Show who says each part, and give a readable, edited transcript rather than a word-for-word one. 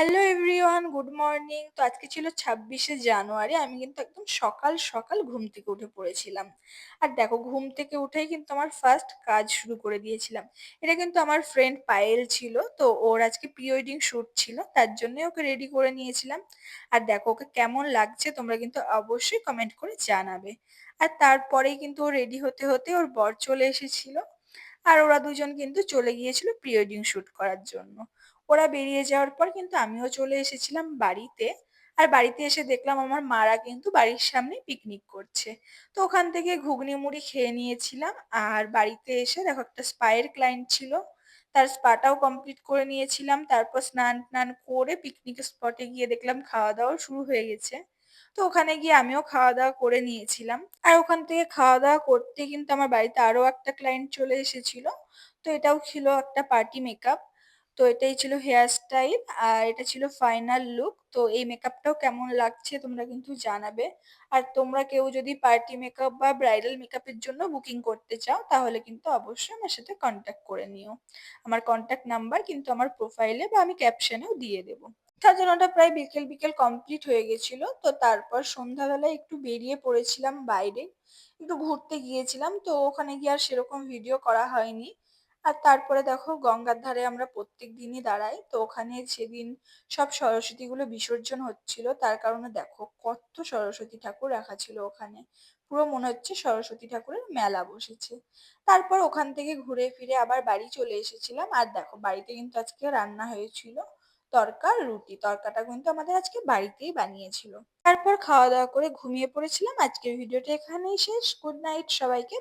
Speaker 1: Hello everyone, good morning. তো আজকে ছিল 26শে জানুয়ারি। আমি কিন্তু একদম সকাল সকাল ঘুম থেকে উঠে পড়েছিলাম। আর দেখো, ঘুম থেকে উঠেই কিন্তু আমার ফার্স্ট কাজ শুরু করে দিয়েছিলাম। এটা কিন্তু আমার ফ্রেন্ড পায়েল ছিল, তো ওর আজকে প্রি ওয়েডিং শুট ছিল, তার জন্য ওকে রেডি করে নিয়েছিলাম। আর দেখো ওকে কেমন লাগছে তোমরা কিন্তু অবশ্যই কমেন্ট করে জানাবে। আর তারপরেই কিন্তু ও রেডি হতে হতে ওর বর চলে এসেছিল। আর ওরা দুজন কিন্তু চলে গিয়েছিল প্রি ওয়েডিং শুট করার জন্য। ওরা বেরিয়ে যাওয়ার পর কিন্তু আমিও চলে এসেছিলাম বাড়িতে। আর বাড়িতে এসে দেখলাম আমার মারা কিন্তু বাড়ির সামনে পিকনিক করছে। তো ওখান থেকে ঘুগনি মুড়ি খেয়ে নিয়েছিলাম। আর বাড়িতে এসে দেখো, একটা স্পায়ের ক্লায়েন্ট ছিল, তার স্পাটাও কমপ্লিট করে নিয়েছিলাম। তারপর স্নান টান করে পিকনিক স্পটে গিয়ে দেখলাম খাওয়া দাওয়া শুরু হয়ে গেছে। তো ওখানে গিয়ে আমিও খাওয়া দাওয়া করে নিয়েছিলাম। আর ওখান থেকে খাওয়া দাওয়া করতে কিন্তু আমার বাড়িতে আরো একটা ক্লায়েন্ট চলে এসেছিল। তো এটাও ছিল একটা পার্টি মেকআপ। তো এটাই ছিল হেয়ার স্টাইল, আর এটা ছিল ফাইনাল লুক। তো এই মেকআপটাও কেমন লাগছে তোমরা কিন্তু জানাবে। আর তোমরা কেউ যদি পার্টি মেকআপ বা ব্রাইডাল মেকআপের জন্য বুকিং করতে চাও, তাহলে কিন্তু অবশ্যই আমার সাথে কন্ট্যাক্ট করে নিও। আমার কন্ট্যাক্ট নাম্বার কিন্তু আমার প্রোফাইলে বা আমি ক্যাপশনেও দিয়ে দেবো। সাজানোটা প্রায় বিকেল বিকেল কমপ্লিট হয়ে গেছিল। তো তারপর সন্ধ্যাবেলায় একটু বেরিয়ে পড়েছিলাম বাইরে, একটু ঘুরতে গিয়েছিলাম। তো ওখানে গিয়ে আর সেরকম ভিডিও করা হয়নি। আর তারপরে দেখো, গঙ্গার ধারে আমরা প্রত্যেক দিনই দাঁড়াই, তো ওখানে সেদিন সব সরস্বতীগুলো বিসর্জন হচ্ছিল। তার কারণে দেখো কত সরস্বতী ঠাকুর রাখা ছিল ওখানে। পুরো মনে হচ্ছে সরস্বতী ঠাকুরের মেলা বসেছে। তারপর ওখান থেকে ঘুরে ফিরে আবার বাড়ি চলে এসেছিলাম। আর দেখো, বাড়িতে কিন্তু আজকে রান্না হয়েছিল তড়কা আর রুটি। তড়কাটা কিন্তু আমাদের আজকে বাড়িতেই বানিয়েছিল। তারপর খাওয়া দাওয়া করে ঘুমিয়ে পড়েছিলাম। আজকের ভিডিওটা এখানেই শেষ। গুড নাইট সবাইকে।